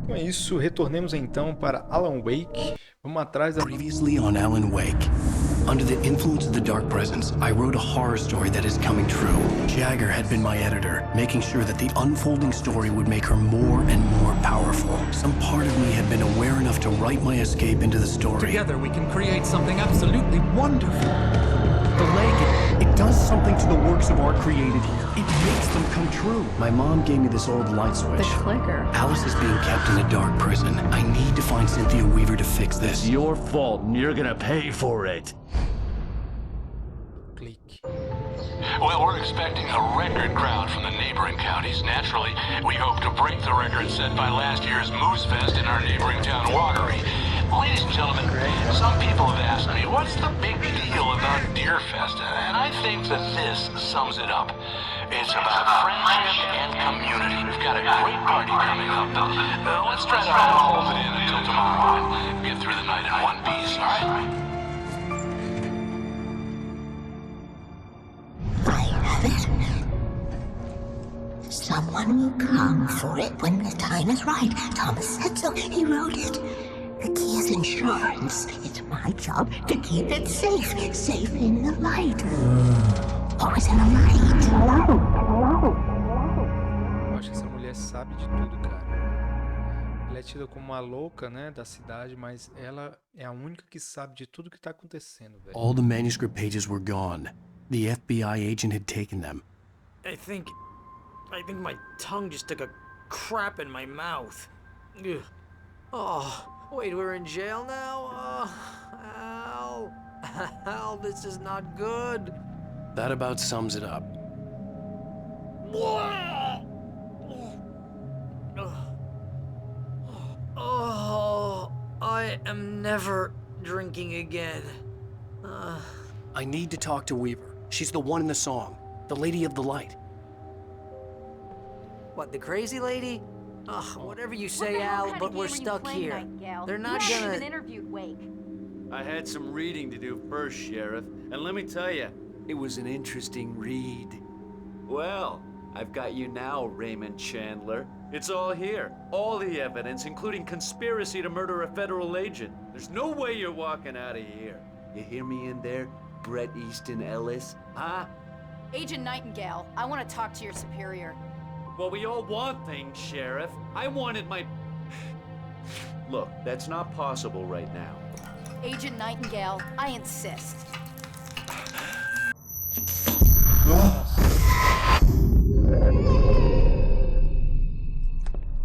Com isso, retornemos então para Alan Wake. Vamos atrás da... Previously on Alan Wake. Under the influence of the dark presence, I wrote a horror story that is coming true. Jagger had been my editor, making sure that the unfolding story would make her more and more powerful. Some part of me had been aware enough to write my escape into the story. Together we can create something absolutely wonderful. The leg, it does something to the works of art created here. It makes them come true. My mom gave me this old light switch. The clicker. Alice is being kept in a dark prison. I need to find Cynthia Weaver to fix this. It's your fault and you're gonna pay for it. Clique. Well, we're expecting a record crowd from the neighboring counties. Naturally, we hope to break the record set by last year's Moose Fest in our neighboring town, Watery. Ladies and gentlemen, some people have asked me, what's the big deal about Deer Fest? And I think that this sums it up. It's about friendship and community. We've got a great party coming up. Let's try to hold it in until tomorrow and get through the night in one piece, all right? I have it. Someone will come for it when the time is right. Thomas said so. He wrote it. The key is insurance. It's my job to keep it safe. Safe in the light. Always in the light. Eu acho que essa mulher sabe de tudo, cara. Ela é tida como uma louca, né, da cidade, mas ela é a única que sabe de tudo que tá acontecendo, velho. All the manuscript pages were gone. The FBI agent had taken them. I think my tongue just took a crap in my mouth. Ugh. Oh, wait, we're in jail now? Oh, Al, this is not good. That about sums it up. Oh, I am never drinking again. I need to talk to Weaver. She's the one in the song. The Lady of the Light. What, the crazy lady? Ugh, whatever you say, Al, but we're stuck here. They're not gonna... interviewed Wake. I had some reading to do first, Sheriff, and let me tell you, it was an interesting read. Well, I've got you now, Raymond Chandler. It's all here. All the evidence, including conspiracy to murder a federal agent. There's no way you're walking out of here. You hear me in there, Bret Easton Ellis? Huh? Agent Nightingale, I want to talk to your superior. Well, we all want things, Sheriff. I wanted my... Look, that's not possible right now. Agent Nightingale, I insist.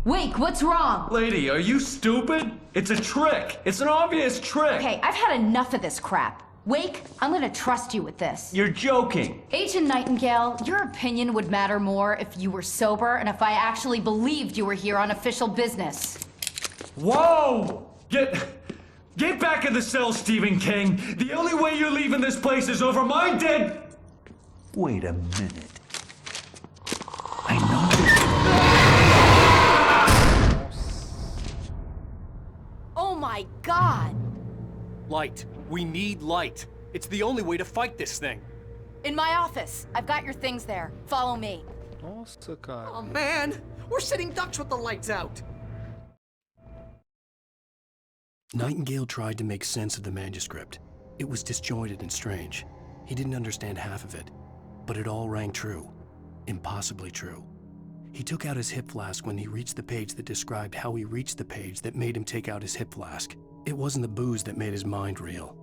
Wake, what's wrong? Lady, are you stupid? It's a trick. It's an obvious trick. Okay, I've had enough of this crap. Wake, I'm gonna trust you with this. You're joking. Agent Nightingale, your opinion would matter more if you were sober and if I actually believed you were here on official business. Whoa! Get back in the cell, Stephen King. The only way you're leaving this place is over my dead... Wait a minute. I know... Oh my God! Light. We need light. It's the only way to fight this thing. In my office. I've got your things there. Follow me. Nossa, cara. Oh, man! We're sitting ducks with the lights out! Nightingale tried to make sense of the manuscript. It was disjointed and strange. He didn't understand half of it. But it all rang true. Impossibly true. He took out his hip flask when he reached the page that described how he reached the page that made him take out his hip flask. It wasn't the booze that made his mind real.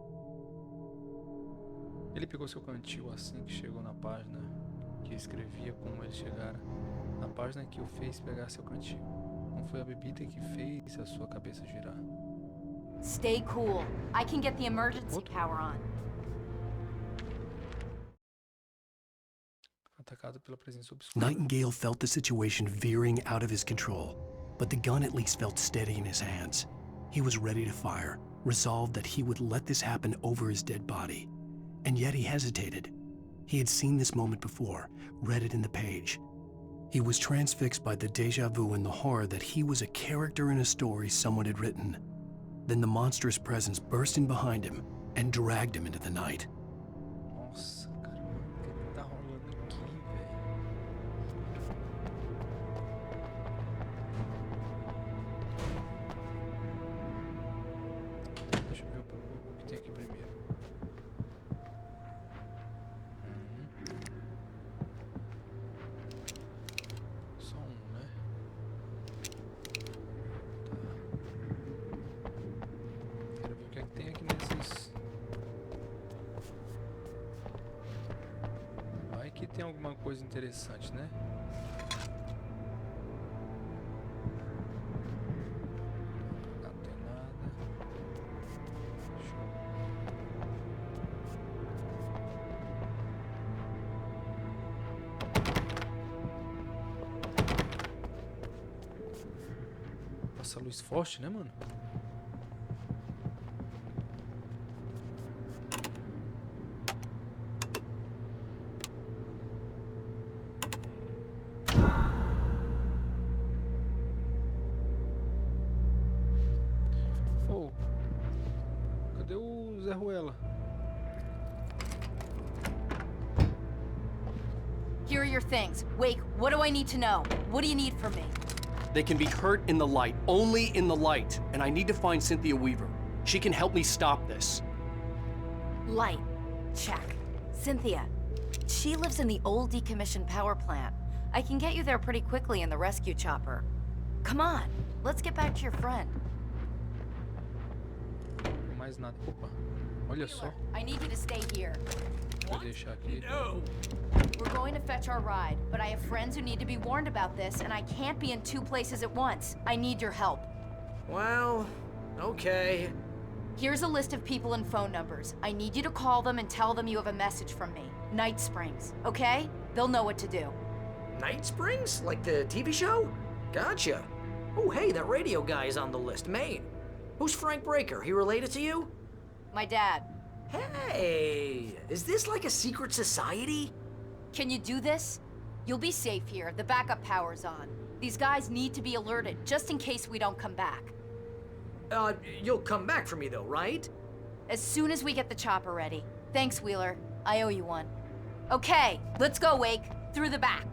Ele pegou seu cantil assim que chegou na página que escrevia como ele chegara. Na página que o fez pegar seu cantil. Não foi a bebida que fez a sua cabeça girar. Stay cool. I can get the emergency power on. Atacado pela presença obscura. Nightingale felt the situation veering out of his control, but the gun at least felt steady in his hands. He was ready to fire, resolved that he would let this happen over his dead body. And yet he hesitated. He had seen this moment before, read it in the page. He was transfixed by the déjà vu and the horror that he was a character in a story someone had written. Then the monstrous presence burst in behind him and dragged him into the night. Nossa, cara, o que tá rolando aqui, velho? coisa interessante, né? Não tem nada. Nossa, luz forte, né, mano? Oh, cadê o Zé Ruela? Here are your things. Wake, what do I need to know? What do you need from me? They can be hurt in the light, only in the light, and I need to find Cynthia Weaver. She can help me stop this. Light. Check. Cynthia. She lives in the old decommissioned power plant. I can get you there pretty quickly in the rescue chopper. Come on, let's get back to your friend. Mais nada. Opa, olha só. I need you to stay here. Vou deixar aqui. We're going to fetch our ride, but I have friends who need to be warned about this, and I can't be in two places at once. I need your help. Well, okay. Here's a list of people and phone numbers. I need you to call them and tell them you have a message from me. Night Springs, okay? They'll know what to do. Night Springs? Like the TV show? Gotcha. Oh, hey, that radio guy is on the list, Maine. Who's Frank Breaker? He related to you? My dad. Hey, is this like a secret society? Can you do this? You'll be safe here. The backup power's on. These guys need to be alerted, just in case we don't come back. You'll come back for me though, right? As soon as we get the chopper ready. Thanks, Wheeler. I owe you one. Okay, let's go, Wake. Through the back.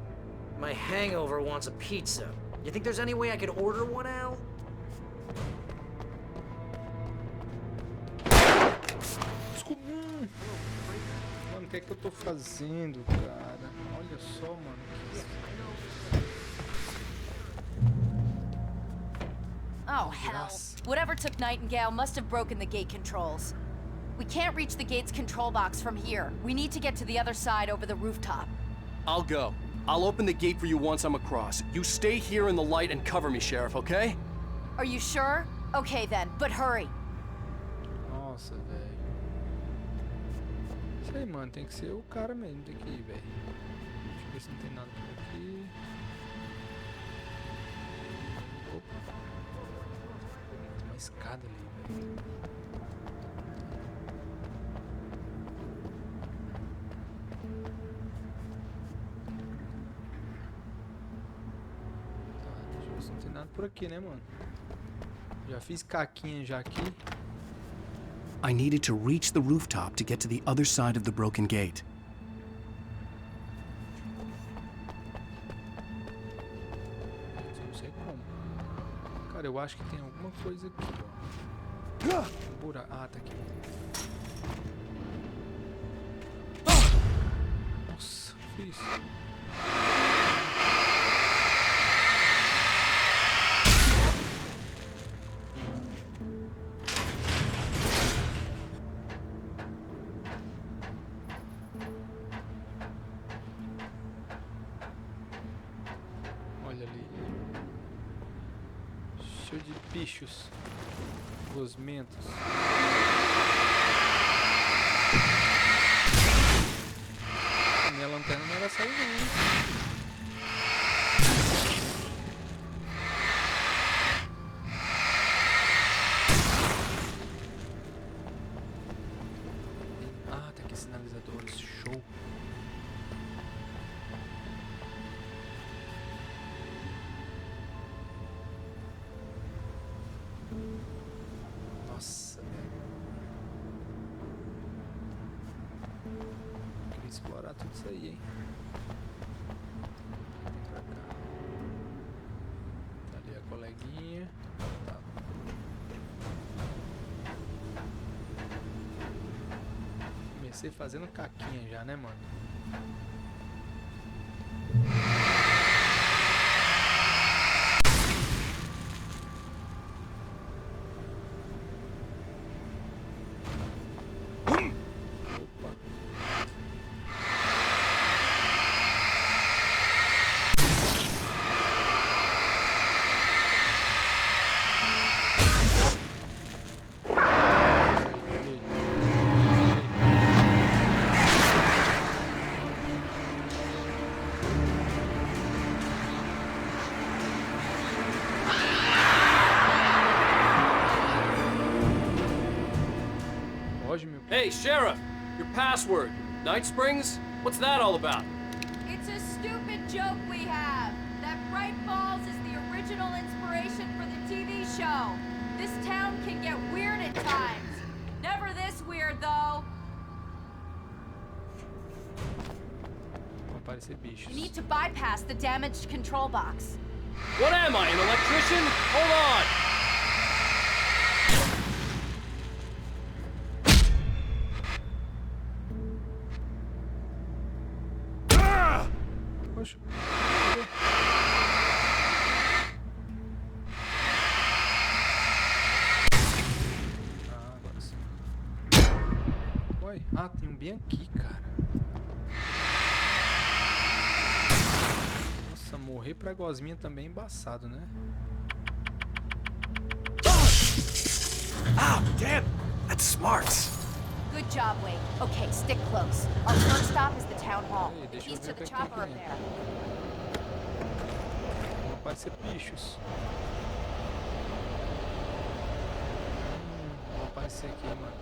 My hangover wants a pizza. You think there's any way I could order one, Al? Desculpa. Mano, o que é que eu tô fazendo, cara? Olha só, mano. Oh, hell. Whatever took Nightingale must have broken the gate controls. We can't reach the gate's control box from here. We need to get to the other side over the rooftop. I'll go. I'll open the gate for you once I'm across. You stay here in the light and cover me, Sheriff, okay? Are you sure? Okay then, but hurry. Nossa, velho. Isso aí, mano. Tem que ser o cara mesmo. Tem que ir, velho. Deixa eu ver se não tem nada por aqui. Opa. Tem uma escada ali, velho. Não tem nada por aqui, né, mano? Já fiz caquinha já aqui. I needed to reach the rooftop to get to the other side of the broken gate. Não sei como. Cara, eu acho que tem alguma coisa aqui, ó. Um buraco. Ah, tá aqui. Nossa, fiz. Olha ali. Cheio de bichos. Gosmentos. Minha lanterna não era sair não. Ah, tá aqui sinalizadores. Show. Nossa, velho. Queria explorar tudo isso aí, hein? Pra cá. Tá ali a coleguinha. Tá. Comecei fazendo caquinha já, né, mano? Opa. Hey, Sheriff! Your password. Night Springs? What's that all about? It's a stupid joke we have. That Bright Falls is the original inspiration for the TV show. This town can get weird at times. Never this weird, though. Vão aparecer bichos. You need to bypass the damaged control box. What am I, an electrician? Hold on! Poxa. Ah, agora sim. Oi. Ah, tem um bem aqui, cara. Nossa, morrer pra gosminha também é embaçado, né? Ah, damn! That's smart. Good job, Wade. Okay, stick close. Our first stop is the town hall. Hey, deixa eu East ver of the o que chopper up tem. there. Vão aparecer bichos. Vão aparecer aqui, mano.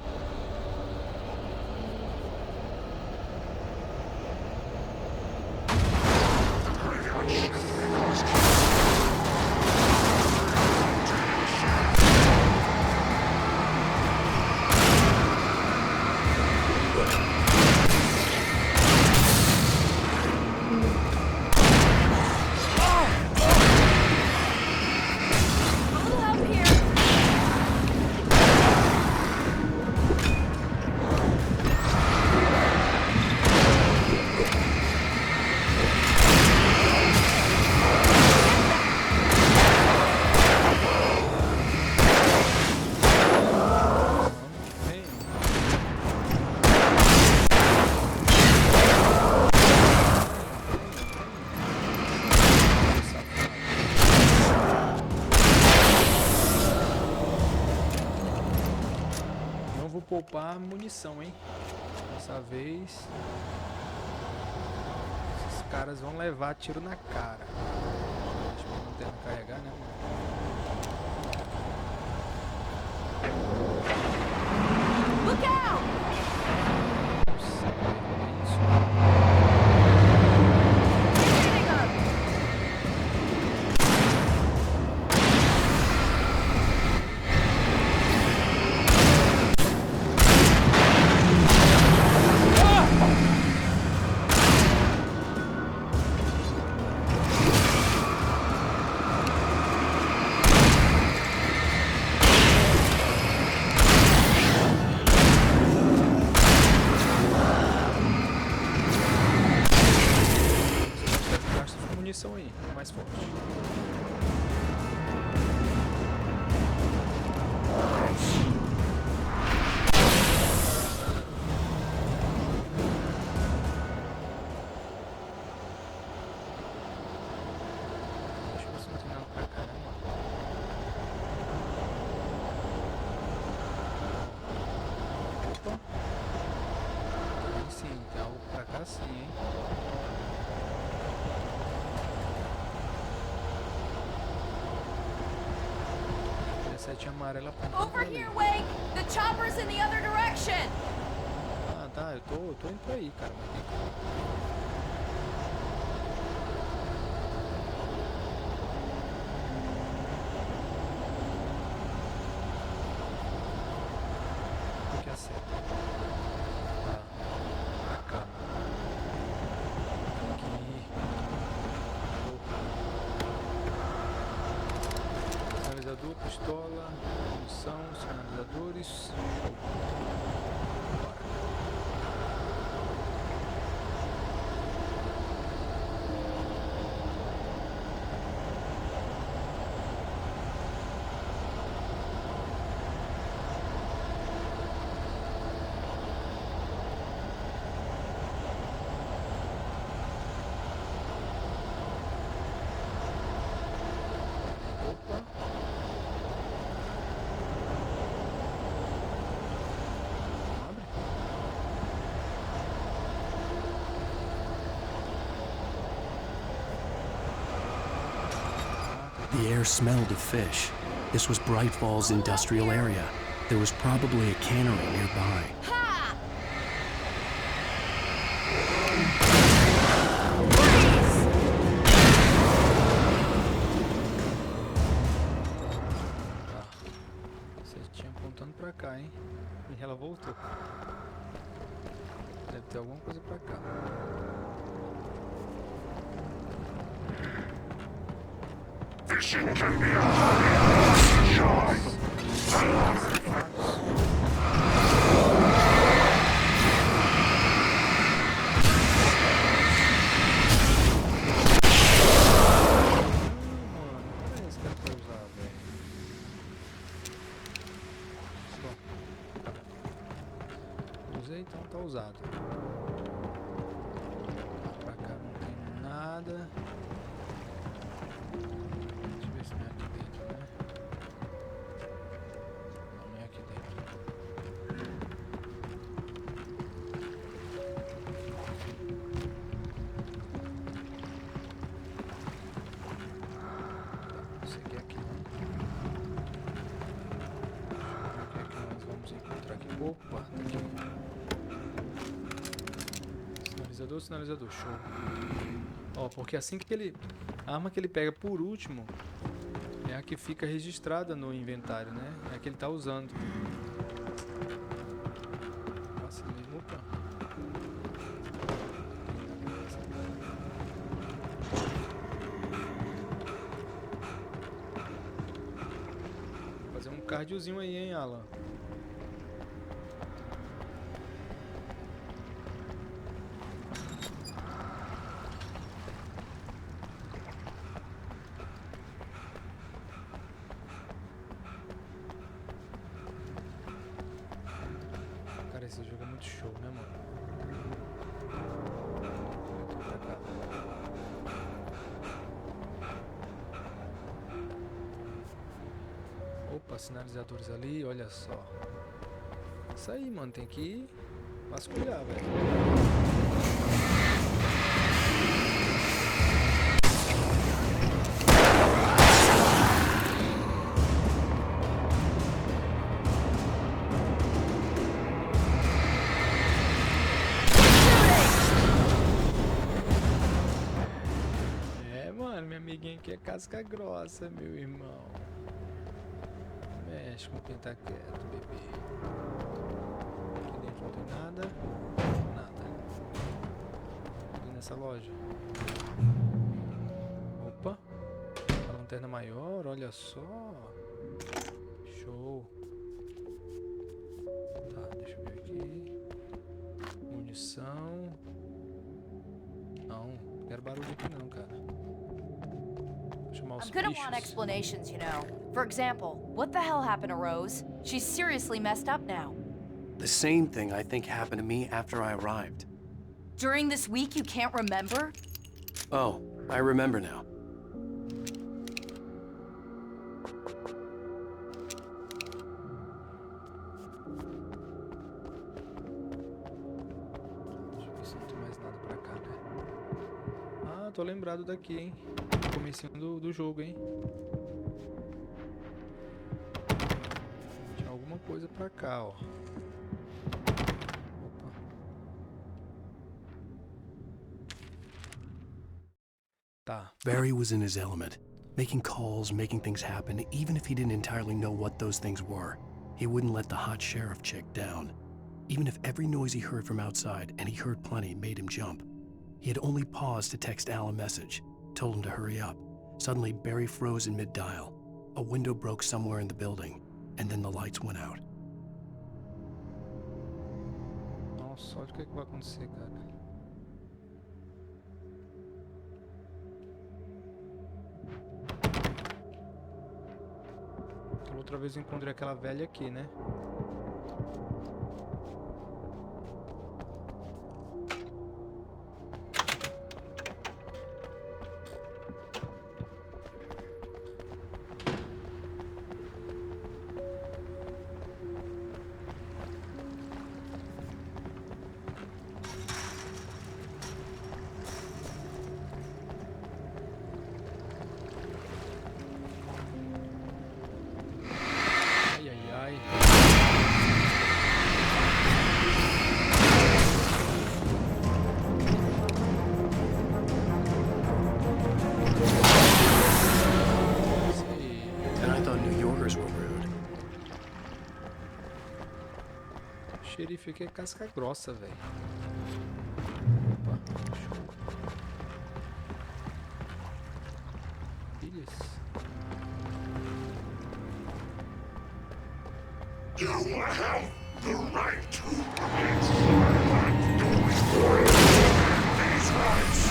A little help here. Vem. Não vou poupar munição, hein? Dessa vez esses caras vão levar tiro na cara. Deixa eu não tendo carregar, né, mano? Look out! Nossa, é isso. Hitting them. Gasta sua munição aí, mais forte. Deixa eu ver se não tem nada pra caramba. Opa! Tem sim, tem algo pra cá sim, hein? Setinha amarela apontando Over pra ali. here, Wake! The chopper's in the other direction! Ah, tá, eu tô indo pra aí, cara. Mas tem que... O que acerta? Tá. Pra cá. Aqui. Sinalizador, pistola, munição, sinalizadores. Show. Bora. Opa. Abre. The air smelled of fish. This was Bright Falls industrial area. There was probably a cannery nearby. Ha! pra cá, hein? E ela voltou. Deve ter alguma coisa pra cá. Então tá usado. Pra cá não tem nada. Deixa eu ver se não é aqui dentro, né? Não é aqui dentro. Tá, esse aqui é aqui, né? O que é que nós vamos encontrar aqui? Opa, tá aqui. Sinalizador, show. Ó, porque assim que ele... A arma que ele pega por último é a que fica registrada no inventário, né? É a que ele tá usando. Vacilei, opa. Vou fazer um cardiozinho aí, hein, Alan? Esse jogo é muito show, né, mano? Pra cá. Opa, sinalizadores ali, olha só. Isso aí, mano, tem que vasculhar, velho. Amiguinho que é casca grossa, meu irmão. Mexe com quem tá quieto, bebê. Aqui dentro não tem nada. Nada. Aqui nessa loja. Opa. A lanterna maior, olha só. Show. Tá, deixa eu ver aqui. Munição. Não, não quero barulho aqui não, cara. I'm gonna want explanations, you know. For example, what the hell happened to Rose? She's seriously messed up now. The same thing I think happened to me after I arrived. During this week, you can't remember? Oh, I remember now. Deixa eu ver se não tem mais nada pra cá, né? Ah, tô lembrado daqui, hein? Comecinho do jogo, hein? Tinha alguma coisa pra cá, ó. Opa. Tá. Barry was in his element, making calls, making things happen, even if he didn't entirely know what those things were. He wouldn't let the hot sheriff chick down. Even if every noise he heard from outside, and he heard plenty, made him jump. He had only paused to text Al a message, told him to hurry up. Suddenly, Barry froze in mid-dial. A window broke somewhere in the building, and then the lights went out. Nossa, olha o que vai acontecer, cara. Então, outra vez eu encontrei aquela velha aqui, né? xerife aqui é casca grossa, velho. Opa, show. Filhas. You have the right to these rights.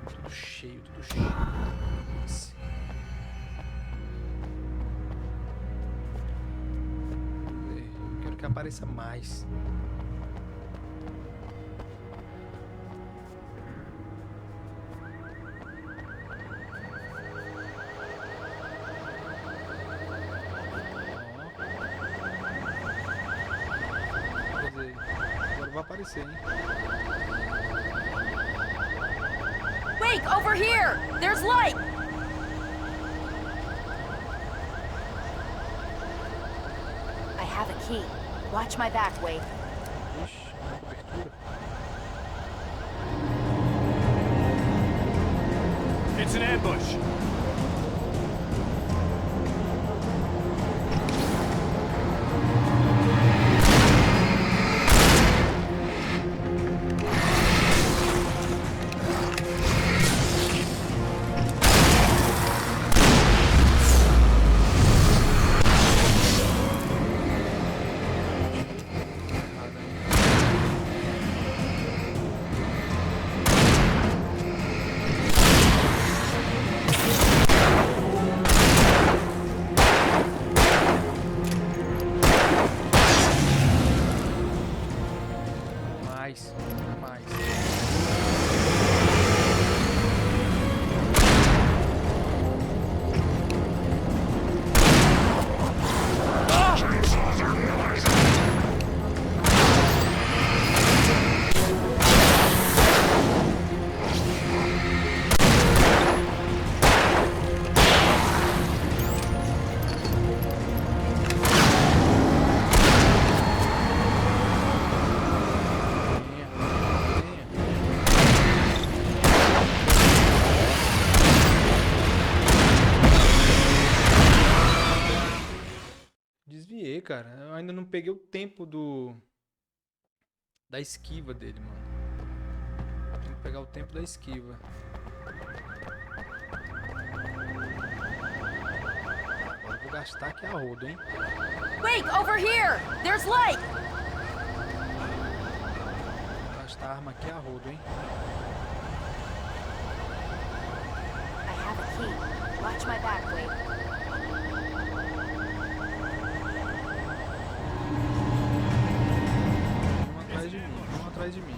Tudo cheio. Esse. Eu quero que apareça mais. Agora vai aparecer, hein? Wake, over here! There's light! I have a key. Watch my back, Wake. Ixi, cobertura. It's an ambush. Cara, eu ainda não peguei o tempo da esquiva dele, mano. Tem que pegar o tempo da esquiva. Agora eu vou gastar aqui a rodo, hein? Wake, over here! There's light! Vou gastar a arma aqui a rodo, hein? I have a key. Watch my back, Wake. Vão atrás de mim.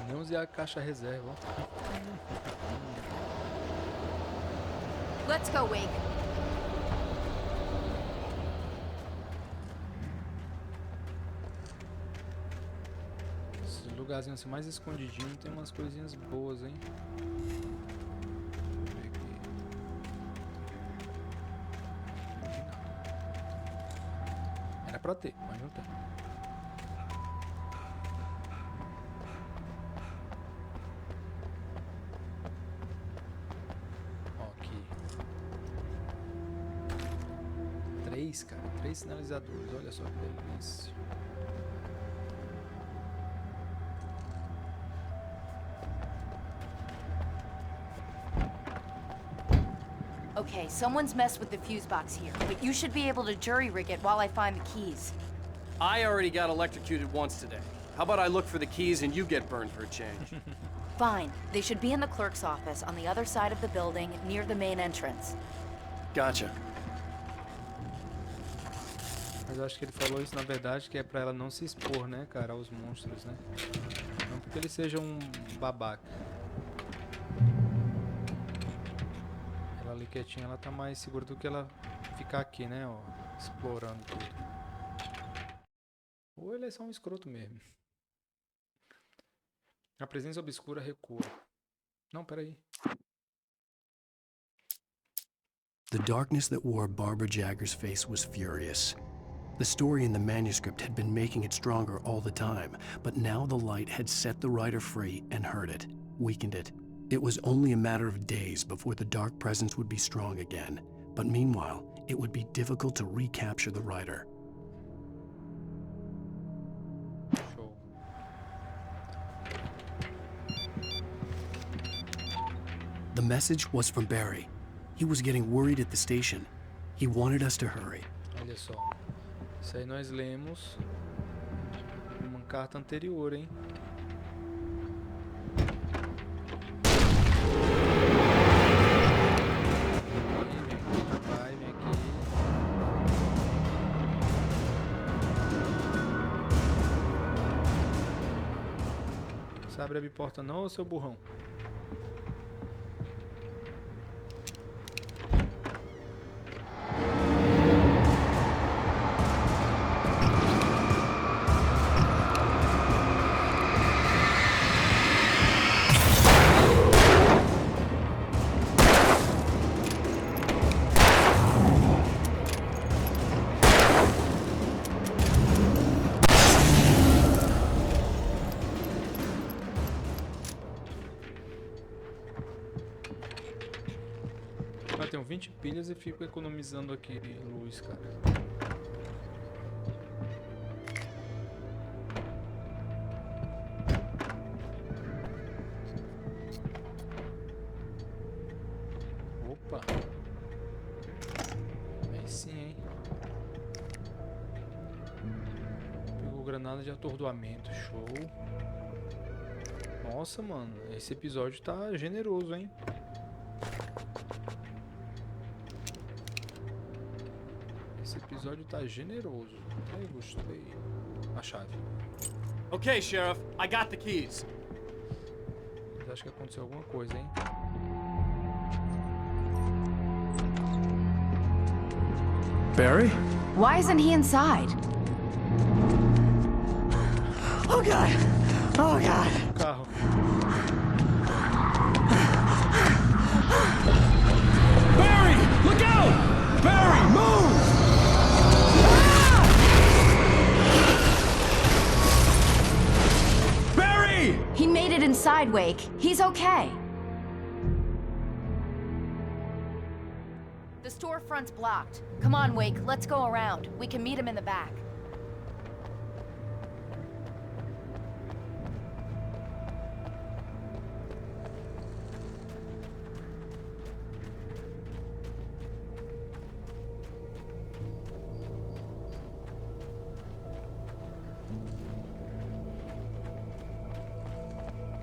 Nem usei a caixa reserva, ó. Let's go, Wake. Esses lugarzinhos assim mais escondidinhos tem umas coisinhas boas, hein? Deixa eu ver aqui. Era pra ter, mas não tem. Cara, 3 sinalizadores, olha só que delícia. Okay, someone's messed with the fuse box here, but you should be able to jury-rig it while I find the keys. I already got electrocuted once today. How about I look for the keys and you get burned for a change? Fine. They should be in the clerk's office on the other side of the building, near the main entrance. Gotcha. Mas eu acho que ele falou isso na verdade que é pra ela não se expor, né, cara, aos monstros, né? Não porque ele seja um babaca. Ela ali quietinha, ela tá mais segura do que ela ficar aqui, né, ó, explorando tudo. Ou ele é só um escroto mesmo. A presença obscura recua. Não, peraí. The darkness that wore Barbara Jagger's face was furious. The story in the manuscript had been making it stronger all the time, but now the light had set the writer free and hurt it, weakened it. It was only a matter of days before the dark presence would be strong again, but meanwhile, it would be difficult to recapture the writer. Show. The message was from Barry. He was getting worried at the station. He wanted us to hurry. Olha só. Isso aí nós lemos uma carta anterior, hein? Vem aqui. Você abre a porta não, ô seu burrão? Eu tenho 20 pilhas e fico economizando aqui luz, cara. Opa! Aí sim, hein? Pegou granada de atordoamento, show. Nossa, mano, esse episódio tá generoso, hein? Esse episódio tá generoso. Até gostei. A chave. Okay, Sheriff, I got the keys. Mas acho que aconteceu alguma coisa, hein? Barry? Why isn't he inside? Oh God! Oh God! Carro. Barry! Look out! Barry, move! Barry! He made it inside, Wake. He's okay. The storefront's blocked. Come on, Wake. Let's go around. We can meet him in the back.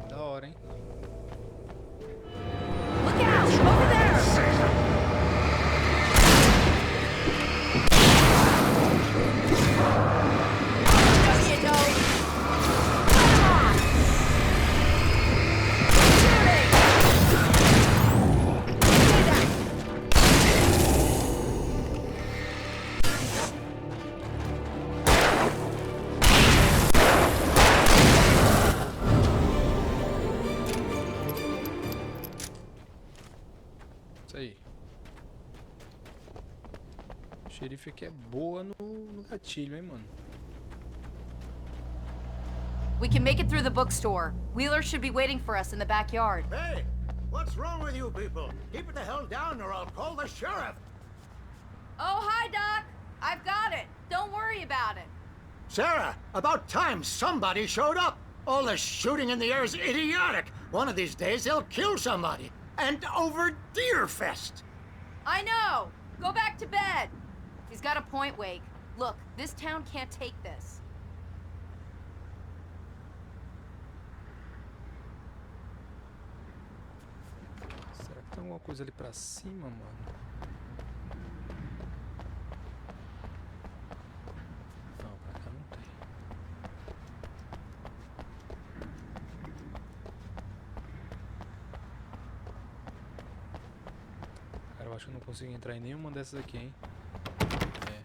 Da hora, hein? Look out! Over there! Jennifer que é boa no gatilho, hein, mano. We can make it through the bookstore. Wheeler should be waiting for us in the backyard. Hey, what's wrong with you people? Keep it the hell down or I'll call the sheriff. Oh, hi, Doc. I've got it. Don't worry about it. Sarah, about time somebody showed up. All the shooting in the air is idiotic. One of these days they'll kill somebody. And over Deerfest. I know. Go back to bed. He's got a point, Wake. Look, this town can't take this. Será que tem alguma coisa ali pra cima, mano? Não, pra cá não tem. Cara, eu acho que eu não consigo entrar em nenhuma dessas aqui, hein? É.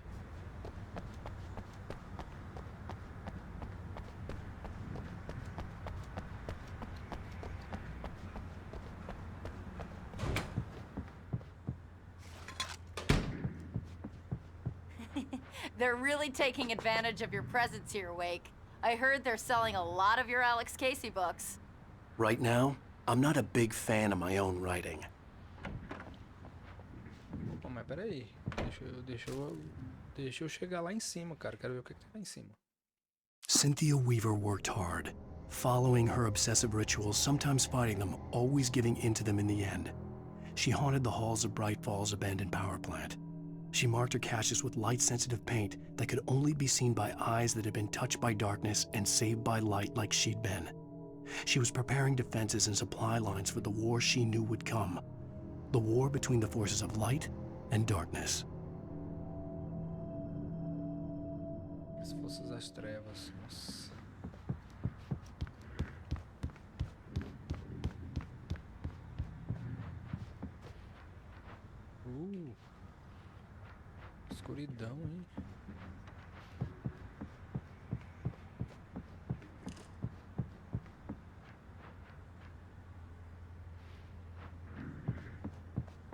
They're really taking advantage of your presence here, Wake. I heard they're selling a lot of your Alex Casey books. Right now, I'm not a big fan of my own writing. Opa, mas peraí. Deixa eu chegar lá em cima, cara. Quero ver o que tem lá em cima. Cynthia Weaver worked hard, following her obsessive rituals, sometimes fighting them, always giving in to them in the end. She haunted the halls of Bright Falls' abandoned power plant. She marked her caches with light-sensitive paint that could only be seen by eyes that had been touched by darkness and saved by light like she'd been. She was preparing defenses and supply lines for the war she knew would come. The war between the forces of light and darkness. As forças das trevas. Nossa. Escuridão, hein?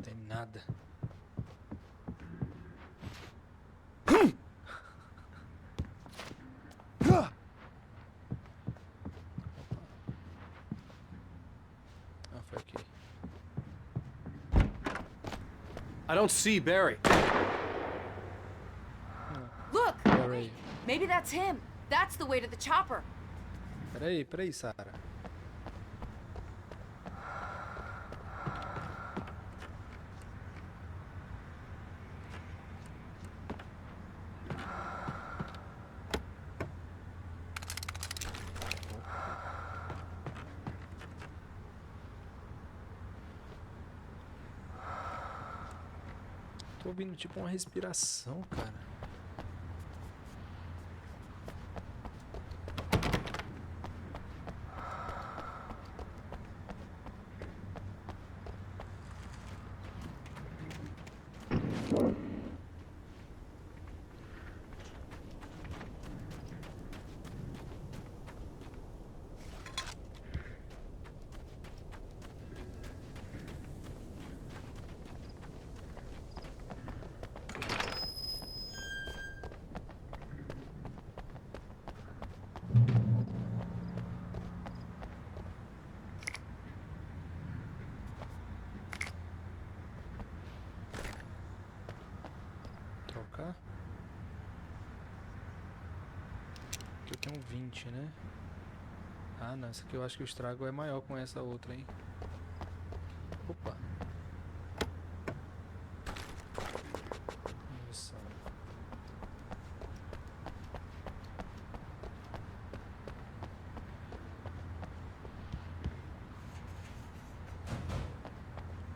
Tem nada. Ah, foi aqui. I don't see Barry. Look! Peraí, Maybe that's him. That's the way to the chopper. peraí, Sarah. Tô ouvindo tipo uma respiração, cara. Trocar. Aqui eu tenho 20, né? Ah, não, essa aqui eu acho que o estrago é maior com essa outra, hein? Opa. Nossa.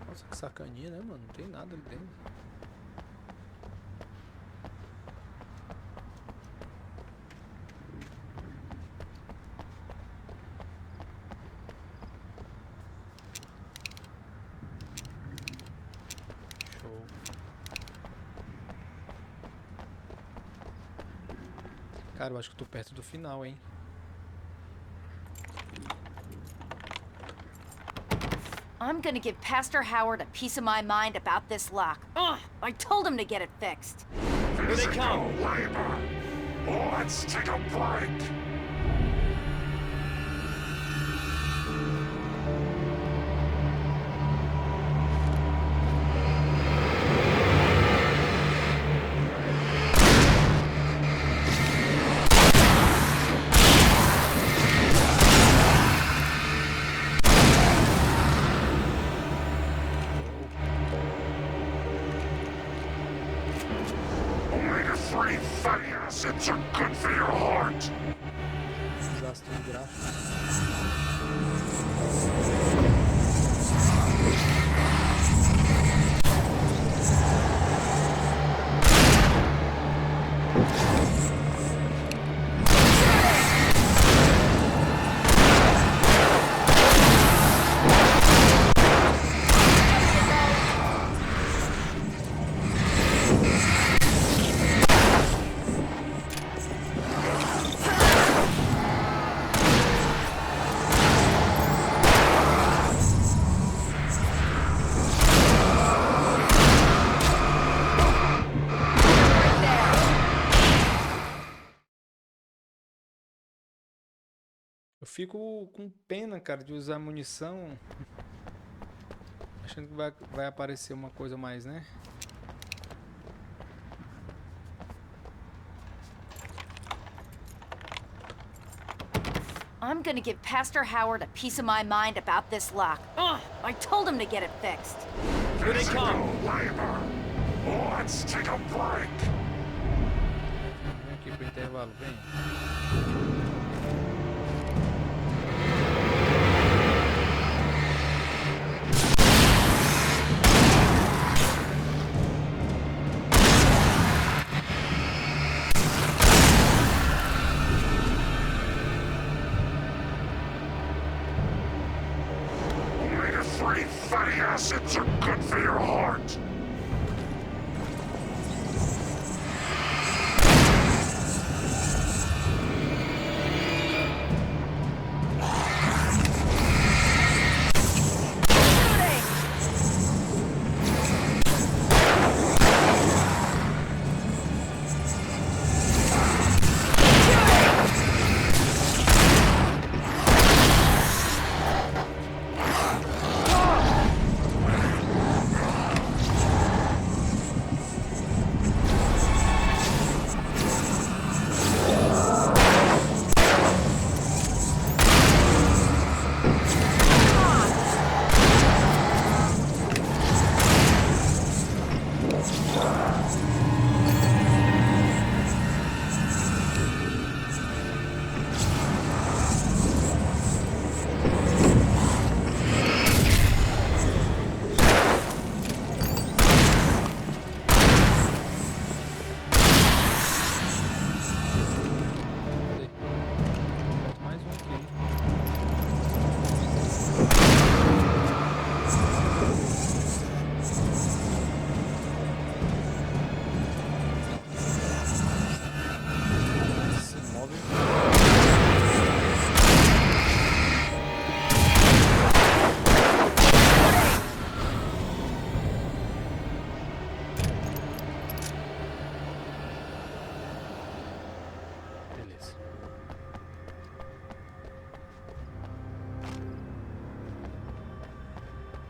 Nossa, que sacaninha, né, mano? Não tem nada ali dentro. Cara, eu acho que eu tô perto do final, hein? I'm gonna give Pastor Howard a piece of my mind about this lock. Ugh! I told him to get it fixed. Here they come! Labor. Let's take a break! Omega-3 fatty acids are good for your heart. Esses ácidos gráficos. Eu fico com pena, cara, de usar munição. Achando que vai aparecer uma coisa mais, né? I'm gonna give Pastor Howard a piece of my mind about this lock. Ugh, I told him to get it fixed. Here they come! Labor. Let's take a break! Vem aqui pro intervalo, vem. Omega-3 fatty acids are good for your heart.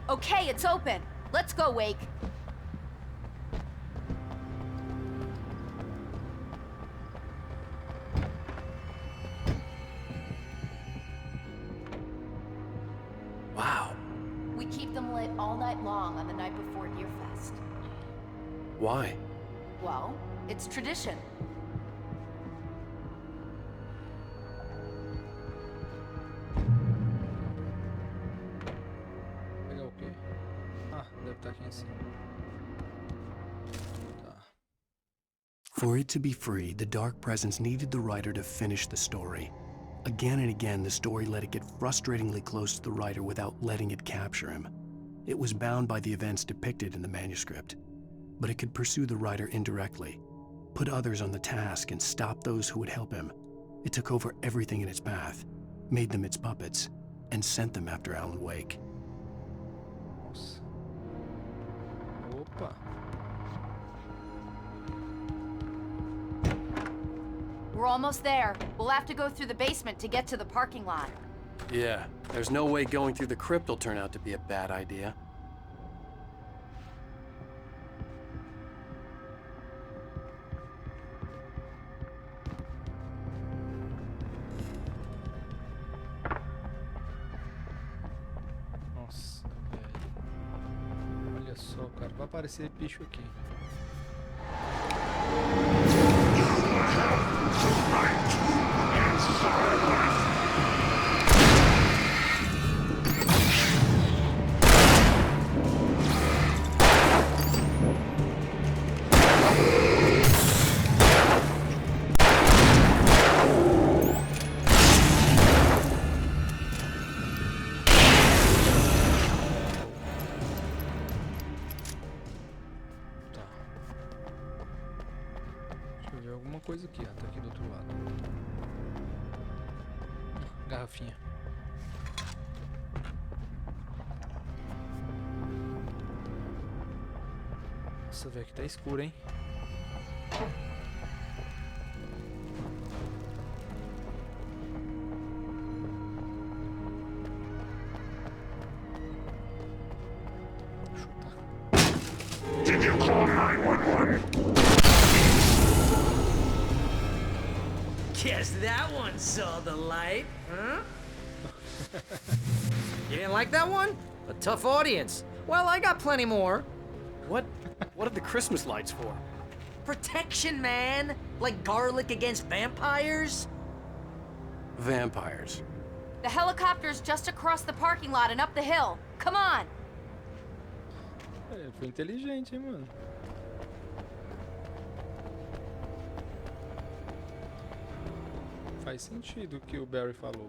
Okay, it's open. Let's go, Wake. Wow. We keep them lit all night long on the night before Deerfest. Why? Well, it's tradition. Pegar o quê? Ah, deve estar aqui em cima. Tá. For it to be free, the Dark Presence needed the writer to finish the story. Again and again, the story let it get frustratingly close to the writer without letting it capture him. It was bound by the events depicted in the manuscript, but it could pursue the writer indirectly, put others on the task, and stop those who would help him. It took over everything in its path, made them its puppets, and sent them after Alan Wake. Nossa. Opa. We're almost there. We'll have to go through the basement to get to the parking lot. Yeah, there's no way going through the crypt will turn out to be a bad idea. Nossa, velho. Olha só, cara. Vai aparecer bicho aqui. Coisa aqui, ó, tá aqui do outro lado. Garrafinha. Nossa, velho, que tá escuro, hein? Did you call 911? Guess that one saw the light, huh? You didn't like that one? A tough audience. Well, I got plenty more. What are the Christmas lights for? Protection, man. Like garlic against vampires. Vampires. The helicopter's just across the parking lot and up the hill. Come on! É, foi inteligente, hein, mano? Faz sentido o que o Barry falou.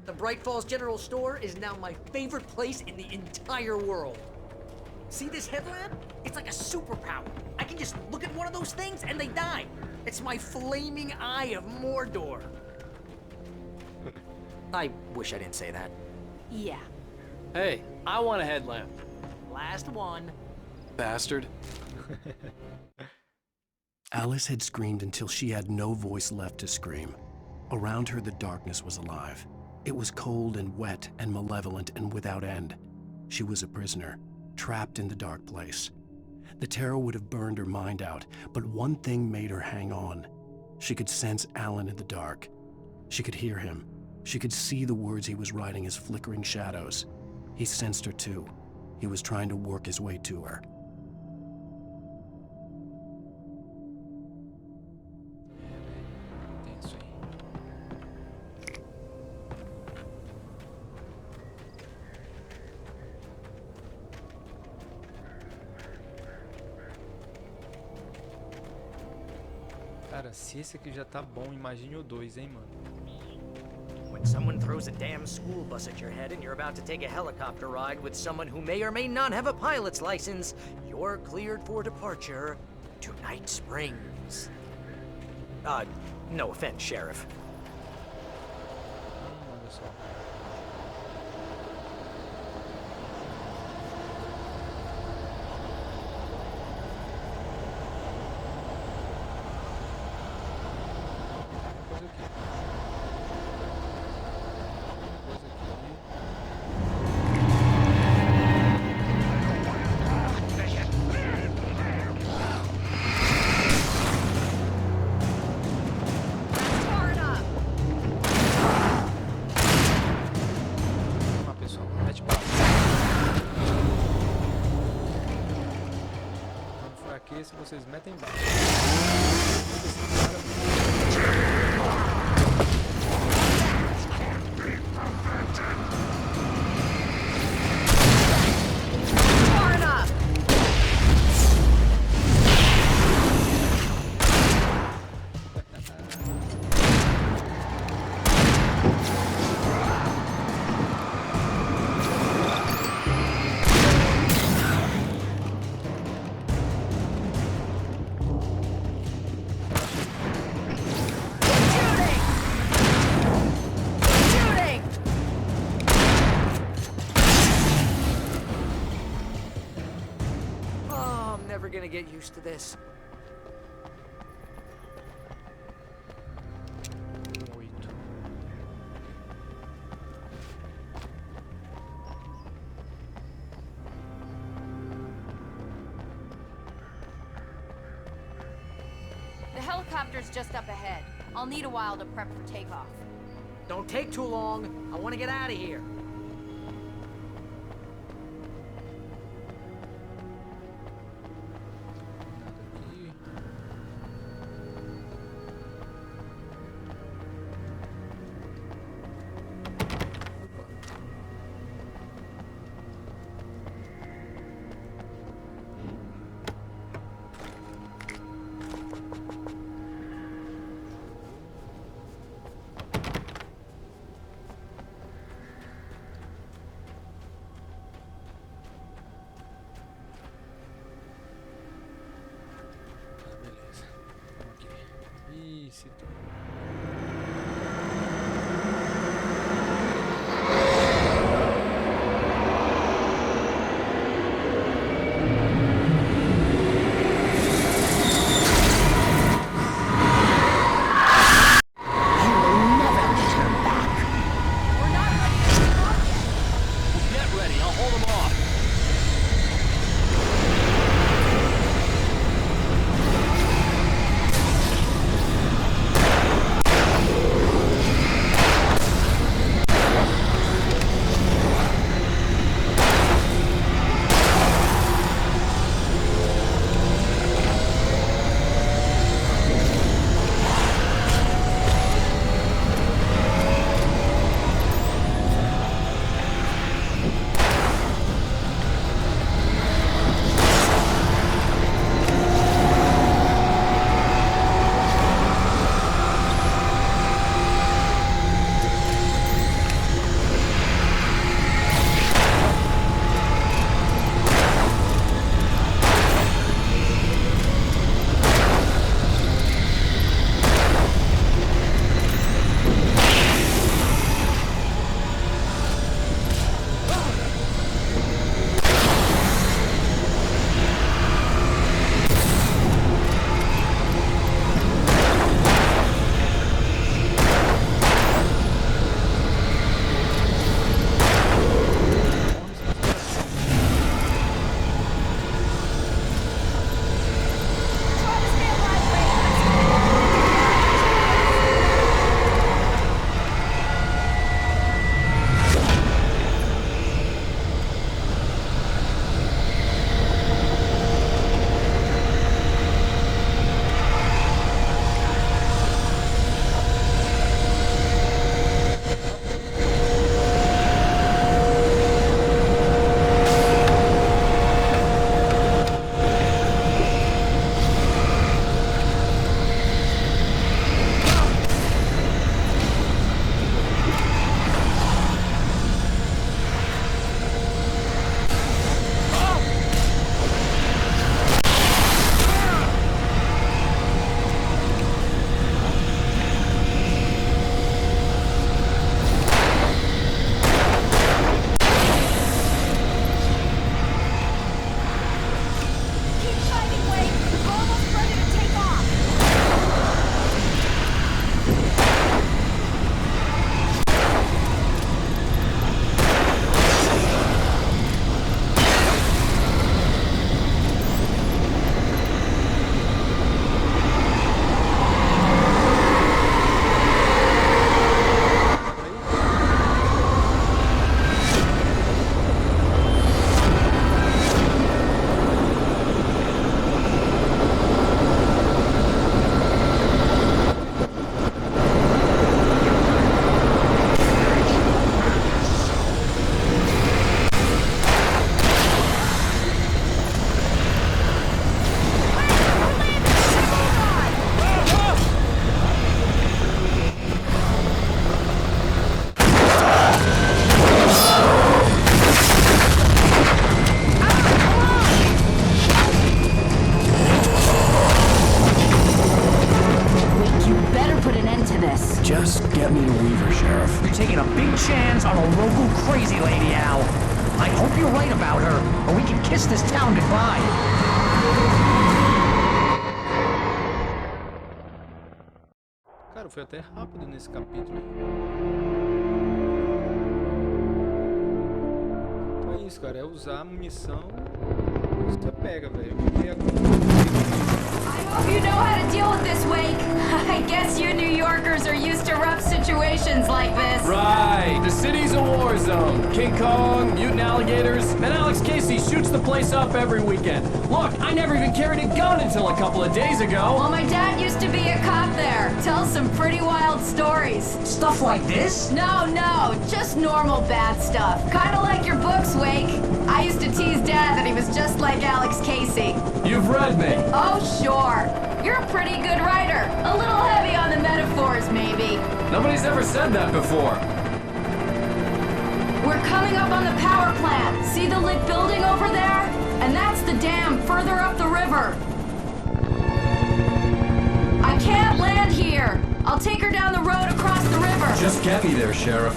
The Bright Falls General Store is now my favorite place in the entire world. See this headlamp? It's like a superpower. I can just look at one of those things and they die. It's my flaming eye of Mordor. I wish I didn't say that. Yeah. Hey, I want a headlamp. Last one. Bastard. Alice had screamed until she had no voice left to scream. Around her, the darkness was alive. It was cold and wet and malevolent and without end. She was a prisoner, trapped in the dark place. The terror would have burned her mind out, but one thing made her hang on. She could sense Alan in the dark. She could hear him. She could see the words he was writing as flickering shadows. He sensed her too. He was trying to work his way to her. Tenso, hein? Cara, se esse aqui já tá bom, imagine o 2, hein, mano? When someone throws a damn school bus at your head and you're about to take a helicopter ride with someone who may or may not have a pilot's license, you're cleared for departure to Night Springs. No offense, Sheriff. Olha só. Coisa aqui. Coisa aqui. Far enough! Vamos lá, pessoal. Mete bala. Quando fraqueça, vocês metem bala. Far enough! used to this. 8. The helicopter's just up ahead. I'll need a while to prep for takeoff. Don't take too long. I want to get out of here. Ilícito. Get ready, I'll hold them off. chance on a local crazy lady owl. I hope you're right about her, or we can kiss this town goodbye. foi até rápido nesse capítulo. Então é isso, cara. É usar a munição. Você pega, velho. I hope you know how to deal with this, Wake. I guess you New Yorkers are used to rough situations like this. Right. The city's a war zone. King Kong, mutant alligators, and Alex Casey shoots the place up every weekend. Look, I never even carried a gun until a couple of days ago. Well, my dad used to be a cop there. Tells some pretty wild stories. Stuff like this? No, just normal bad stuff. Kinda like your books, Wake. I used to tease Dad that he was just like Alex Casey. You've read me. Oh, sure. You're a pretty good writer. A little heavy on the metaphors, maybe. Nobody's ever said that before. We're coming up on the power plant. See the lit building over there? And that's the dam further up the river. I can't land here. I'll take her down the road across the river. Just get me there, Sheriff.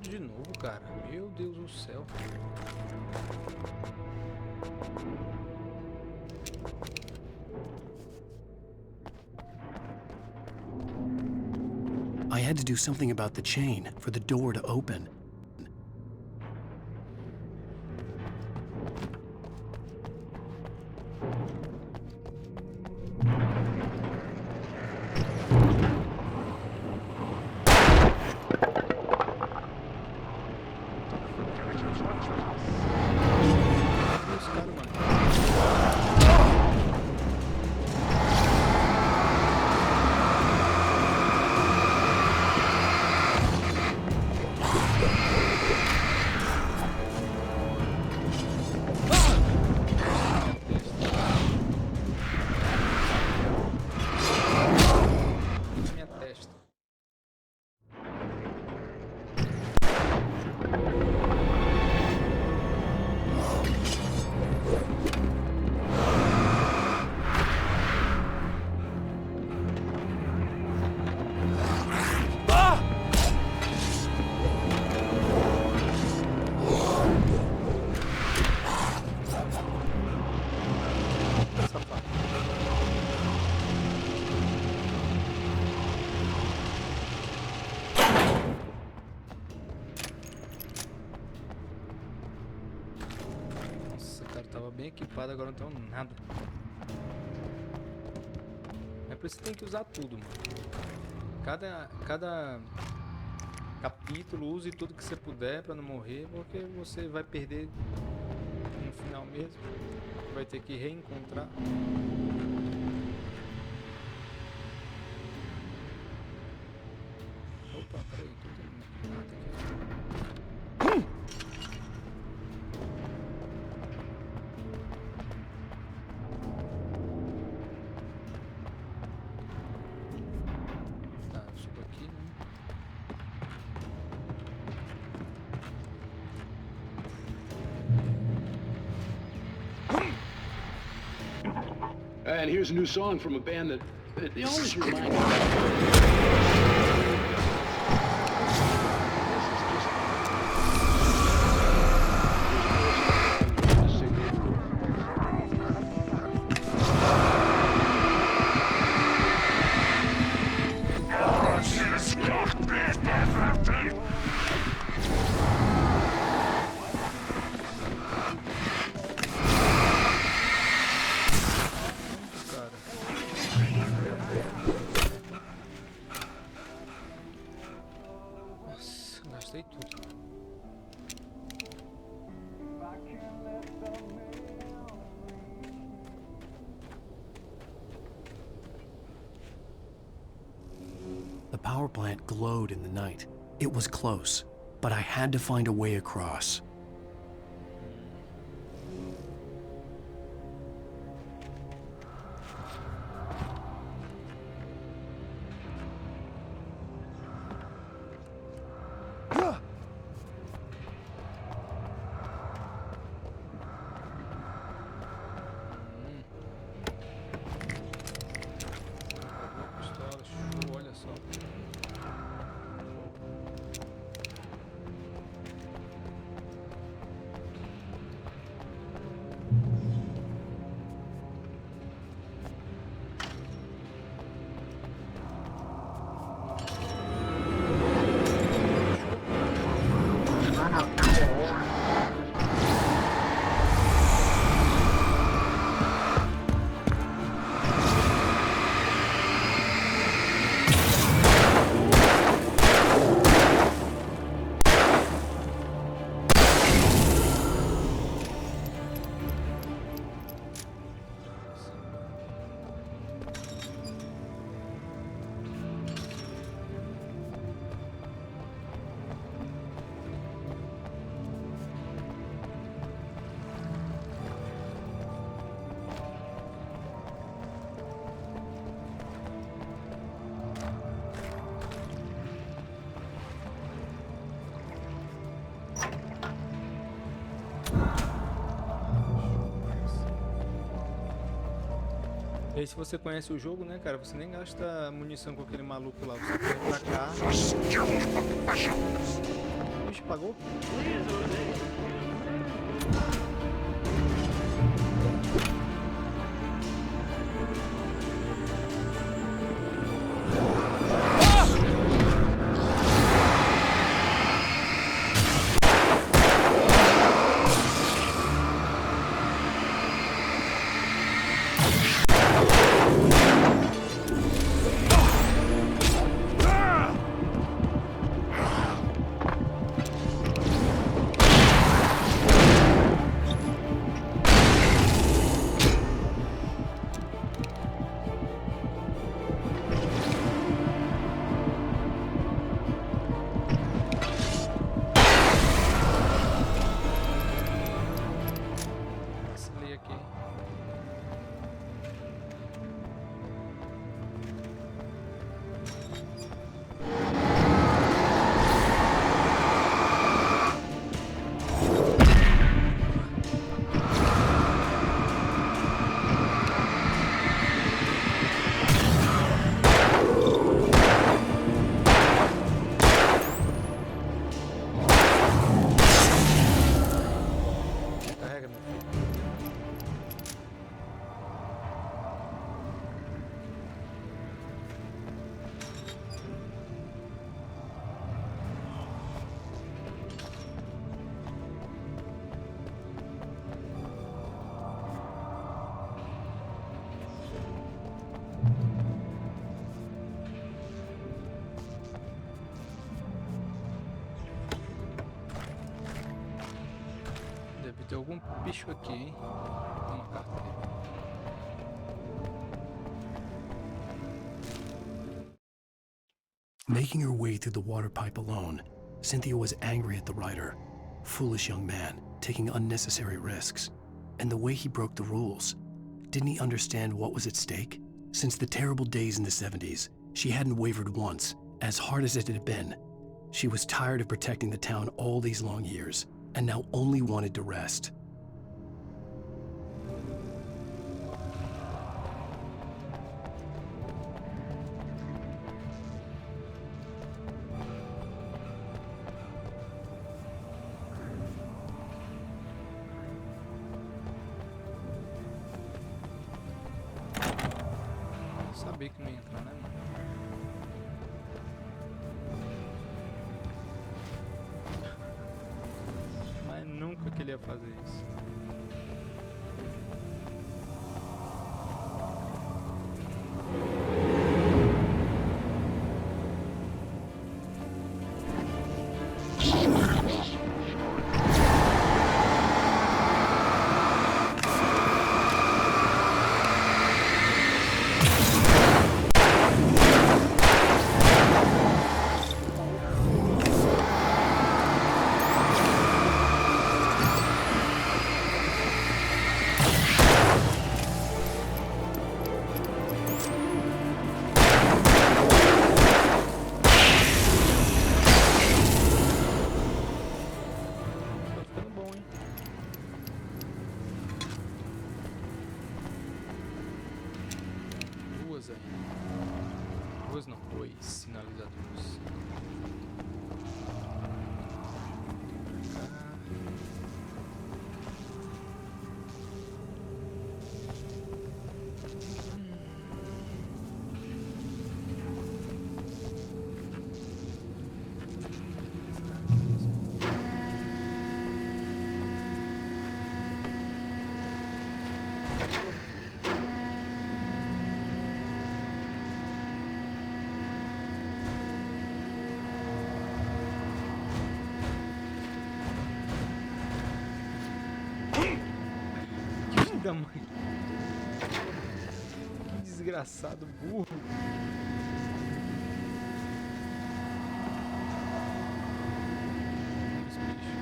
De novo, cara. Meu Deus do céu. I had to do something about the chain for the door to open. Bem equipado, agora não tenho nada. É por isso que tem que usar tudo, mano. Cada capítulo, use tudo que você puder pra não morrer, porque você vai perder no final mesmo. Vai ter que reencontrar. Opa, peraí, tô tendo nada aqui. and here's a new song from a band that they always remind me. Gastei tudo. The power plant glowed in the night. It was close, but I had to find a way across. E aí, se você conhece o jogo, né, cara, você nem gasta munição com aquele maluco lá. Você corre pra cá. Ixi, pagou? Tem algum bicho aqui, hein? Uma carta aqui. Making her way through the water pipe alone, Cynthia was angry at the writer. Foolish young man, taking unnecessary risks. And the way he broke the rules. Didn't he understand what was at stake? Since the terrible days in the 70s, she hadn't wavered once, as hard as it had been. She was tired of protecting the town all these long years, and now only wanted to rest. sabia que não ia entrar, né, mano? Mas nunca que ele ia fazer isso. Duas não, dois sinalizadores. Da mãe. Que desgraçado burro. Os bichos.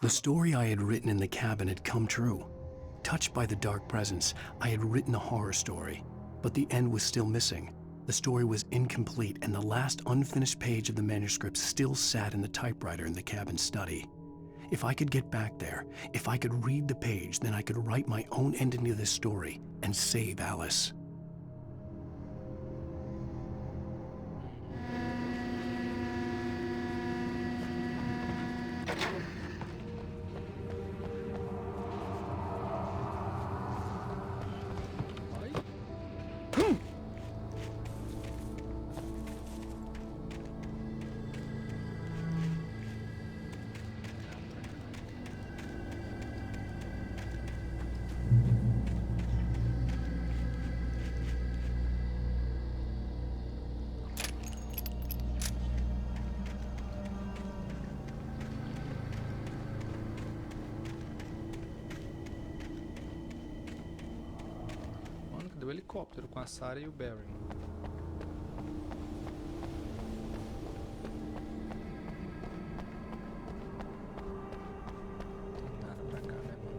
The story I had written in the cabin had come true. Touched by the dark presence, I had written a horror story, but the end was still missing. The story was incomplete, and the last unfinished page of the manuscript still sat in the typewriter in the cabin study. If I could get back there, if I could read the page, then I could write my own ending to this story and save Alice. O helicóptero com a Sarah e o Barry. Tem nada pra cá, né, mano?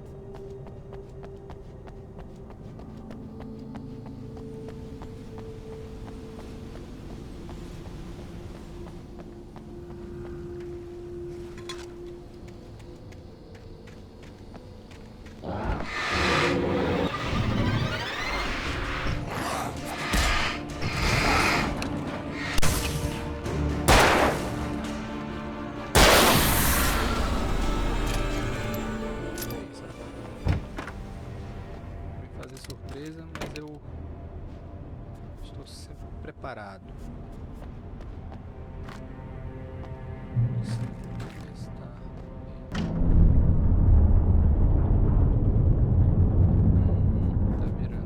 Mas eu estou sempre preparado. Tá virando.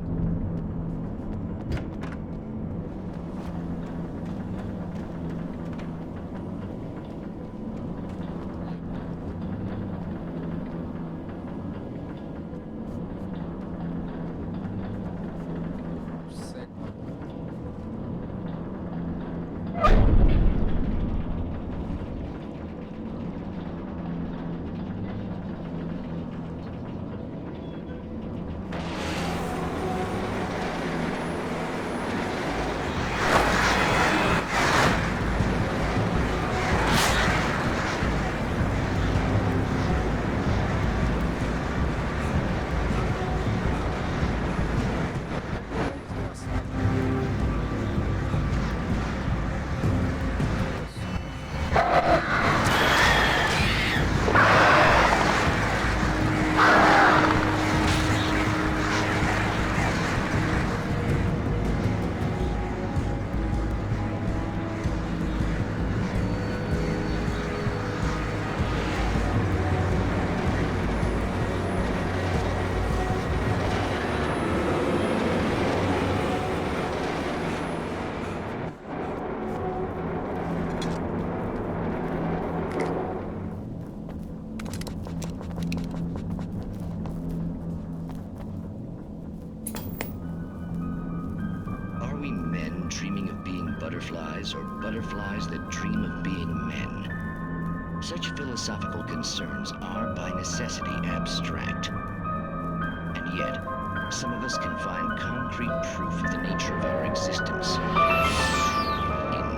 butterflies or butterflies that dream of being men. Such philosophical concerns are by necessity abstract. And yet, some of us can find concrete proof of the nature of our existence in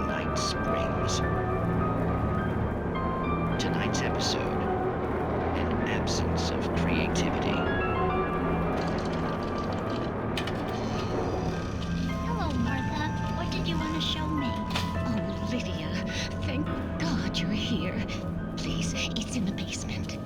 Night Springs. Tonight's episode, an absence of creativity. Hello, Martha. What did you want to show me? Oh, Lydia, thank God you're here. Please, it's in the basement.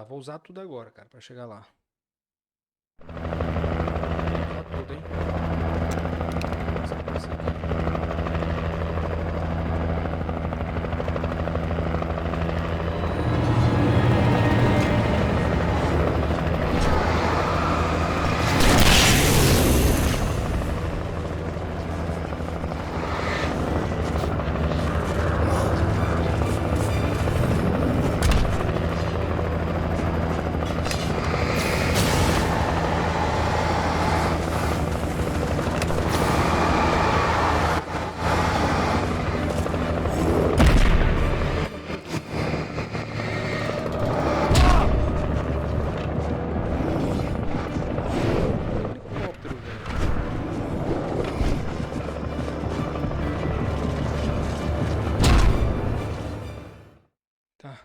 Vou usar tudo agora, cara, pra chegar lá. Vou usar tudo, hein?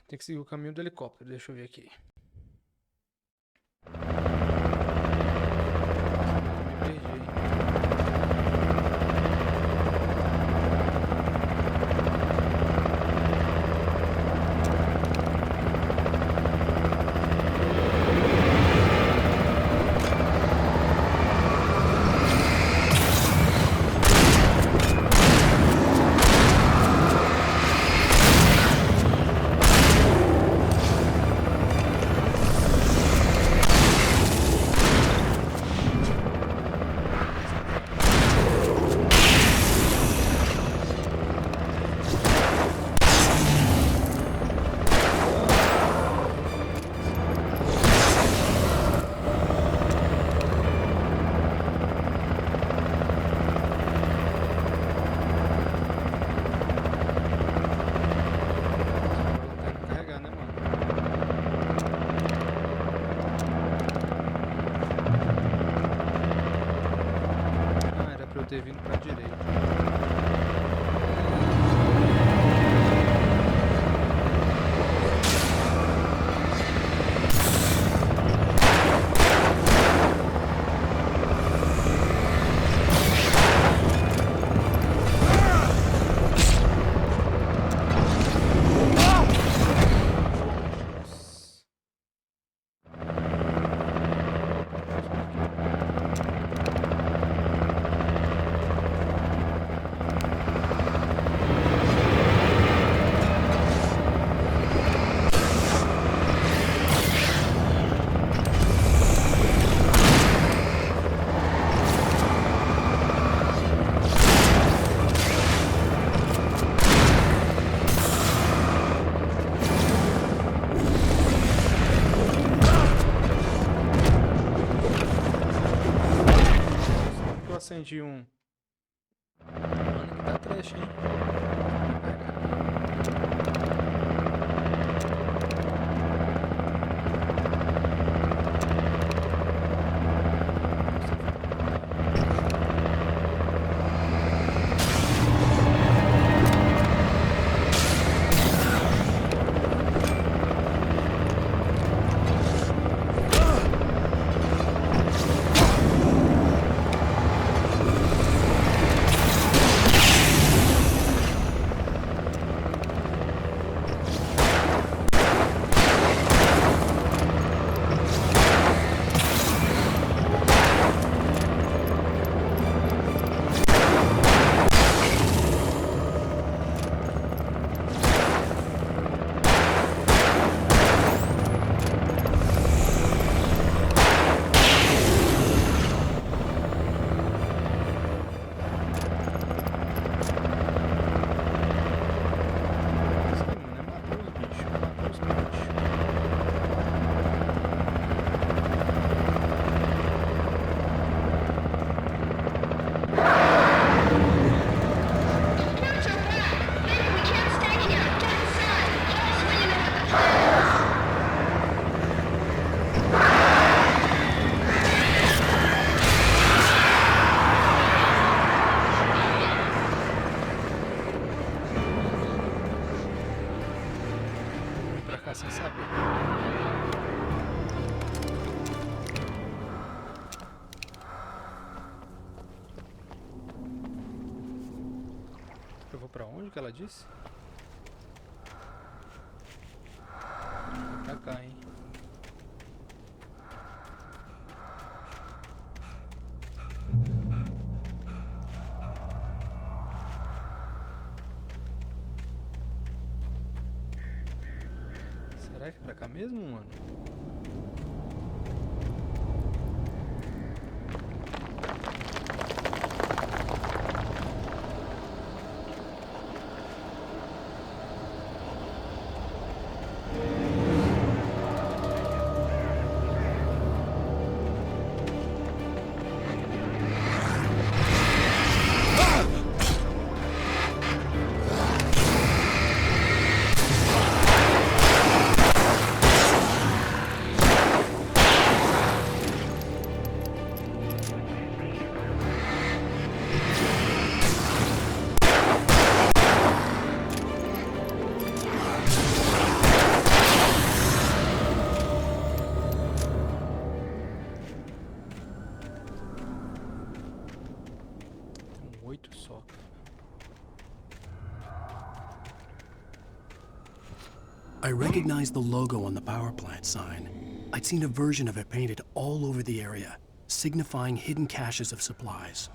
Tem que seguir o caminho do helicóptero, deixa eu ver aqui. acendi um. Mano, que tá trash, hein? Sem saber. Eu vou pra onde que ela disse? Pra cá, hein? Será que é pra cá mesmo, mano? I recognized the logo on the power plant sign. I'd seen a version of it painted all over the area, signifying hidden caches of supplies.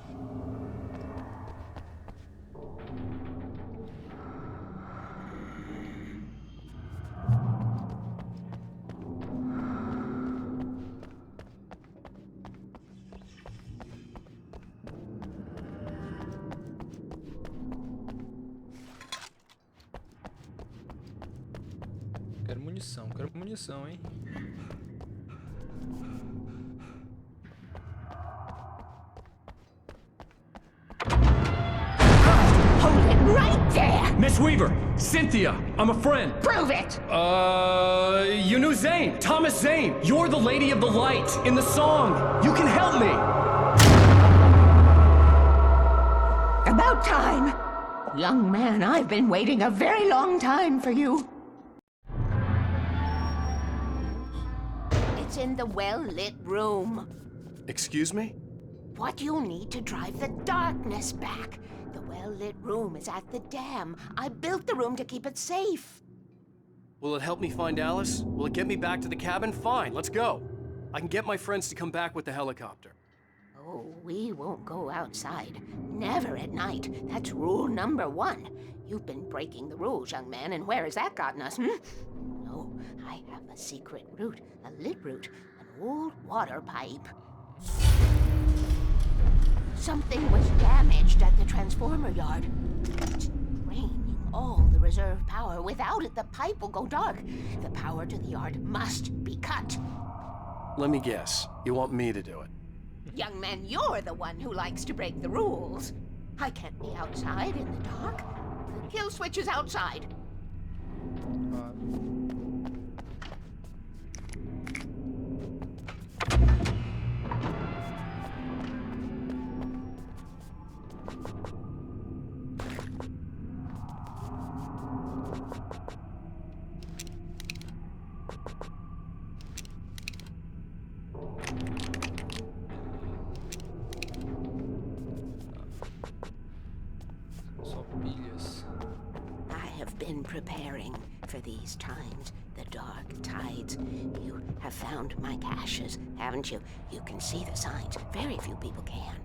Quero munição, hein? Hold it right there! Miss Weaver! Cynthia! I'm a friend! Prove it! You knew Zane! Thomas Zane! You're the Lady of the Light in the song! You can help me! About time! Young man, I've been waiting a very long time for you. It's in the well-lit room. Excuse me? What you need to drive the darkness back. The well-lit room is at the dam. I built the room to keep it safe. Will it help me find Alice? Will it get me back to the cabin? Fine, let's go. I can get my friends to come back with the helicopter. Oh, we won't go outside. Never at night. That's rule number 1. You've been breaking the rules, young man, and where has that gotten us, No, I have a secret route, a lit route, an old water pipe. Something was damaged at the transformer yard. It's draining all the reserve power. Without it, the pipe will go dark. The power to the yard must be cut. Let me guess. You want me to do it? Young man, you're the one who likes to break the rules. I can't be outside in the dark. The kill switch is outside. Preparing for these times, the dark tides. You have found my caches, haven't you? You can see the signs. Very few people can.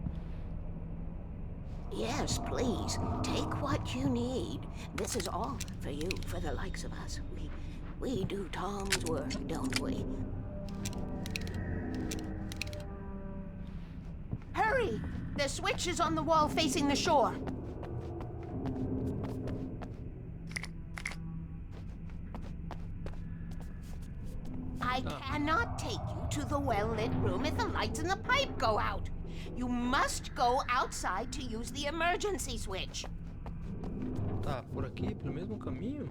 Yes, please, take what you need. This is all for you, for the likes of us. We do Tom's work, don't we? Hurry! The switch is on the wall facing the shore. I cannot take you to the well-lit room if the lights in the pipe go out. You must go outside to use the emergency switch. Tá, por aqui, pelo mesmo caminho?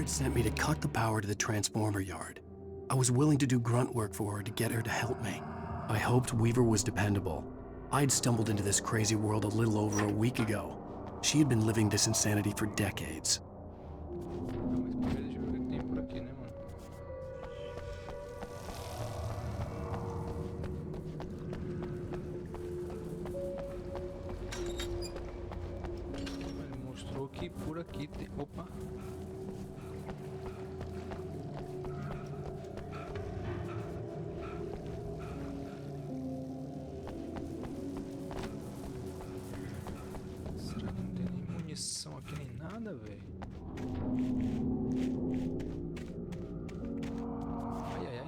Sent me to cut the power to the transformer yard. I was willing to do grunt work for her to get her to help me. I hoped Weaver was dependable. I'd stumbled into this crazy world a little over a week ago. She had been living this insanity for decades. Mostrou que por aqui tem... Opa! Aqui nem nada, velho. Ai, ai, ai.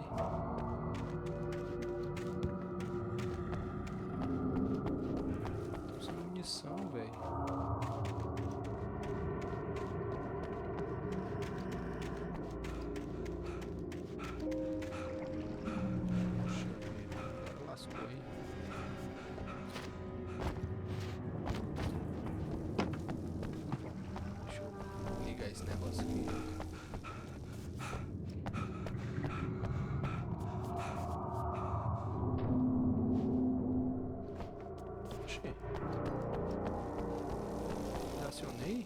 Tô sem munição, velho. Puxa vida, lascou aí. Esse negócio aqui. Oxi. Acionei?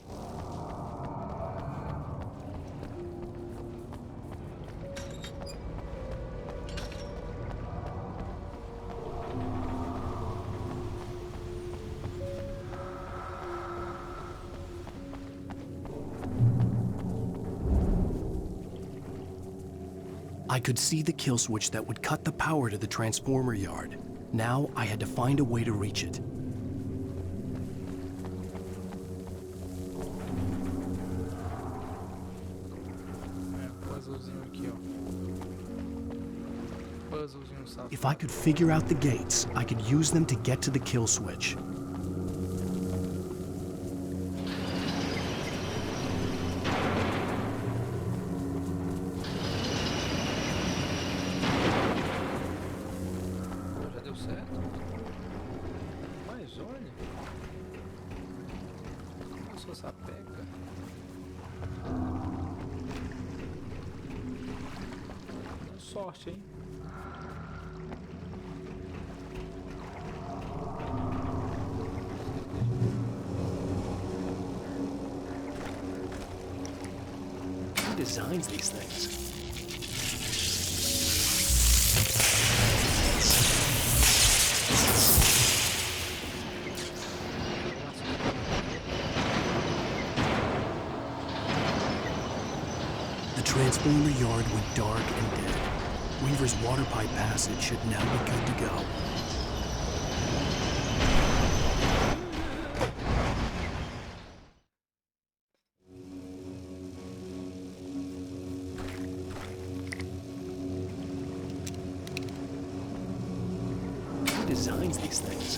I could see the kill switch that would cut the power to the transformer yard. Now I had to find a way to reach it. If I could figure out the gates, I could use them to get to the kill switch. Sorte, hein? designs these things? The transformer yard went dark and dead. Weaver's water pipe passage should now be good to go. Who designs these things?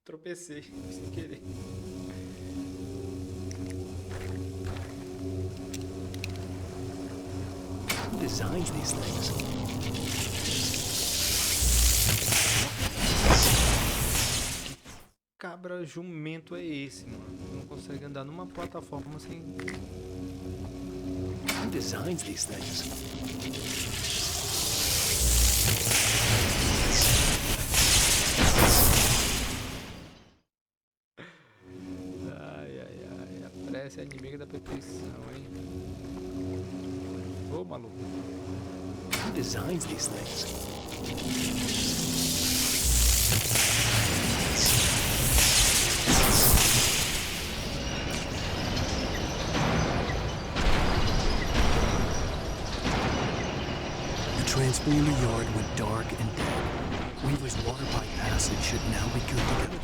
Tropecei sem querer. Who designs these things? Cabra jumento é esse, mano? Não consegue andar numa plataforma sem. Who designs these things? Essa é a inimiga da perfeição, hein? Ô, maluco. Who designs these things? The transformer yard went dark and dead. Weaver's water pipe passage should now be good to go.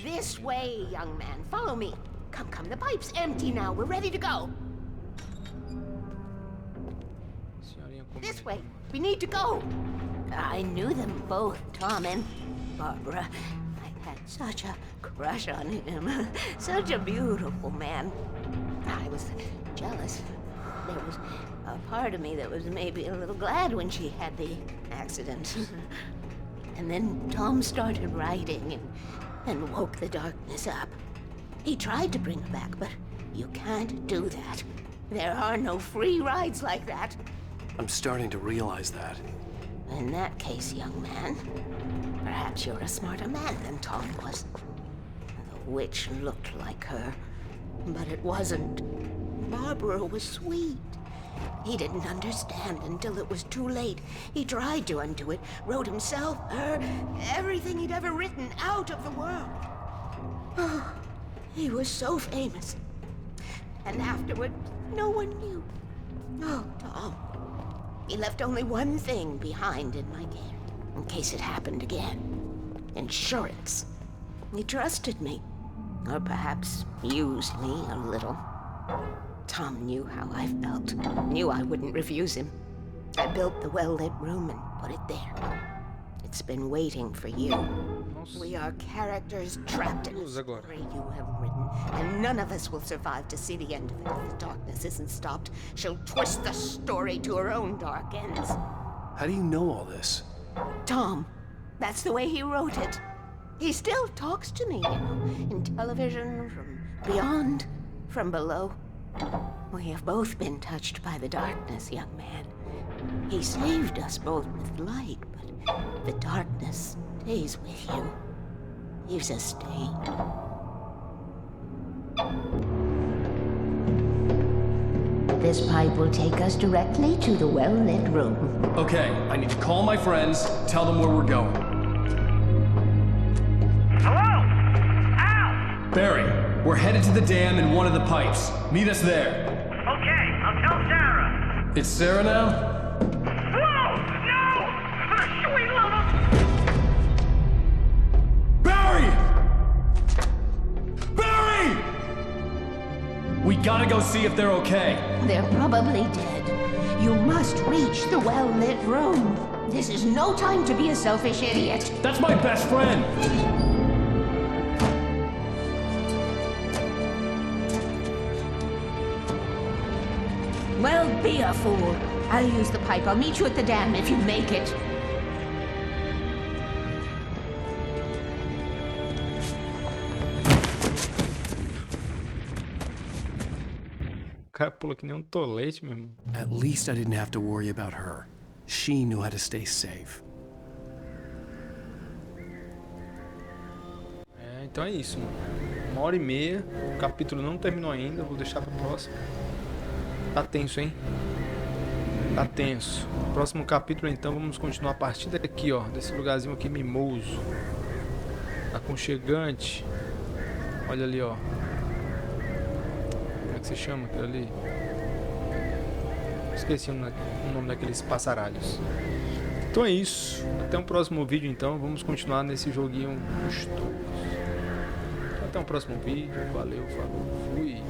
This way, young man. Follow me. Come, come. The pipe's empty now. We're ready to go. This way. We need to go. I knew them both, Tom and Barbara. I had such a crush on him. Such a beautiful man. I was jealous. There was a part of me that was maybe a little glad when she had the accident. And then Tom started writing and woke the darkness up. He tried to bring her back, but you can't do that. There are no free rides like that. I'm starting to realize that. In that case, young man, perhaps you're a smarter man than Tom was. The witch looked like her, but it wasn't. Barbara was sweet. He didn't understand until it was too late. He tried to undo it, wrote himself, her, everything he'd ever written out of the world. Oh, he was so famous. And afterward, no one knew. Oh, Tom. He left only one thing behind in my care, in case it happened again. Insurance. He trusted me. Or perhaps used me a little. Tom knew how I felt. Knew I wouldn't refuse him. I built the well-lit room and put it there. It's been waiting for you. We are characters trapped in a story you have written, and none of us will survive to see the end of it if the darkness isn't stopped. She'll twist the story to her own dark ends. How do you know all this? Tom, that's the way he wrote it. He still talks to me, you know, in television, from beyond, from below. We have both been touched by the darkness, young man. He saved us both with light, but the darkness stays with you. Leaves a stain. This pipe will take us directly to the well-lit room. Okay, I need to call my friends, tell them where we're going. Hello? Al! Barry, we're headed to the dam in one of the pipes. Meet us there. Okay, I'll tell Sarah. It's Sarah now? Whoa! No! For the sweet love of... Barry! Barry! We gotta go see if they're okay. They're probably dead. You must reach the well-lit room. This is no time to be a selfish idiot. That's my best friend! Well, be a fool. I'll use the pipe. I'll meet you at the dam if you make it. O cara pula que nem tolete, meu irmão. At least I didn't have to worry about her. She knew how to stay safe. Então é isso, mano. 1h30. O capítulo não terminou ainda. Vou deixar pra próxima. Tá tenso, hein? Tá tenso. Próximo capítulo, então, vamos continuar a partir daqui, ó. Desse lugarzinho aqui mimoso. Aconchegante. Olha ali, ó. Como é que se chama aquilo ali? Esqueci o nome daqueles passaralhos. Então é isso. Até um próximo vídeo, então. Vamos continuar nesse joguinho gostoso. Até um próximo vídeo. Valeu, falou, fui.